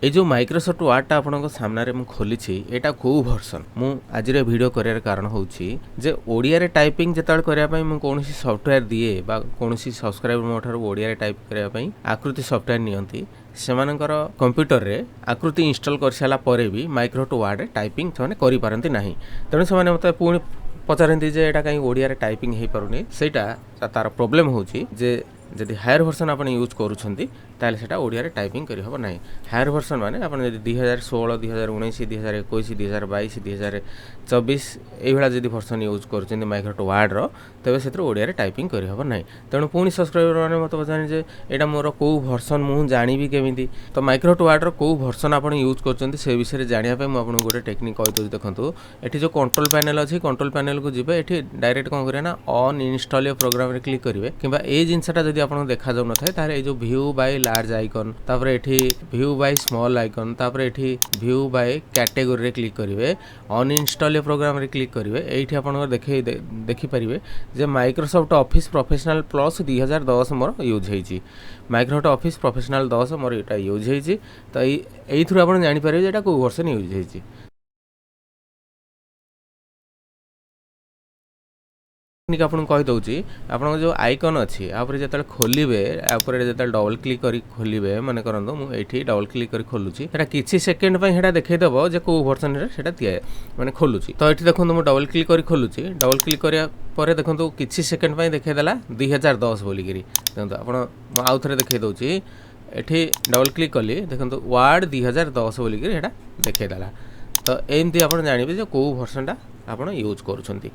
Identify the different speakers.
Speaker 1: ये जो माइक्रोसॉफ्ट वर्डटा आपन सामने मु खोली एटा कौ वर्सन मु आज वीडियो करार कारण हूँ जे ओडिया रे टाइपिंग जिते करने मुझे कौन सॉफ्टवेयर दिए बा कौन सब्सक्राइबर मो ठार ओडिया रे टाइप करने आकृति सॉफ्टवेयर नियंती सेमानकर कंप्यूटर रे आकृति इंस्टॉल कर सारा पर भी माइक्रोसॉफ्ट वर्ड रे टाइपिंग से करि पारंती नाही तेणु से मते पुणी पचारती जे एटा कहीं ओडिया रे टाइपिंग हो पारुनी सेटा तार प्रॉब्लम होची जे जदि हायर वर्सन आप यूज करूछंती ताले सेटा ओडिया रे टाइपिंग करि हबो नाही हायर वर्सन माने आपण जदि 2016 2019 2021 2022 2024 एई भला जदि वर्सन यूज करूछंती माइक्रोसॉफ्ट वर्ड रो तबे सेतर ओडिया रे टाइपिंग करि हबो नाही तेणु पुणी सब्सक्राइबर माने मते पचारनी जे एटा मोर को वर्सन मु जानिबी केमिति तो माइक्रोसॉफ्ट वर्ड रो को वर्सन आपण यूज करछंती से विषय जानिया पे मु आपण गोटे टेक्निक कहि दउ देखंतु एठी जो कंट्रोल पैनल अछि कंट्रोल पैनल को जिबे एठी डायरेक्ट कोन करे ना ऑन इंस्टॉल योर प्रोग्राम रे क्लिक करिवे किबा ए जिंसटा जदि आपन देखा जाउ न थाए तारे जो व्यू बाय लार्ज आइकन तापर एठी व्यू बाय स्मॉल आइकन तापर एठी व्यू बाय कैटेगरी रे क्लिक करिवे ऑन इंस्टॉल योर प्रोग्राम रे क्लिक करिवे एठी आपन देखि परिवे जे माइक्रोसॉफ्ट ऑफिस प्रोफेशनल प्लस 2010 मोर यूज हेची माइक्रोसॉफ्ट ऑफिस प्रोफेशनल 10 मोर एटा यूज हेची तो एई थ्रू आपन जानि परिवे जेटा को वर्जन यूज हेची आपन कहि दउची आपन जो आइकन अछि आपर जतल खोलिबे आपर जतल डबल क्लिक करी खोलिबे माने करंदो मु एठी डबल क्लिक करी खोलुची एटा किछि सेकंड पय हेडा देखै दबो जे को वर्जन रे सेटा तिया माने खोलुची तो एठी देखंदो मु डबल क्लिक करी खोलुची डबल क्लिक करिया परे देखंदो किछि सेकंड पय देखै देला 2010 बोली गिरी देखंदो आपन मु आउ थरे देखै दउची एठी डबल क्लिक कली देखंदो वर्ड 2010 बोली गिरी हेडा देखै देला तो एमती आपन जानिबे जे को वर्जन टा आपन यूज करूछंती।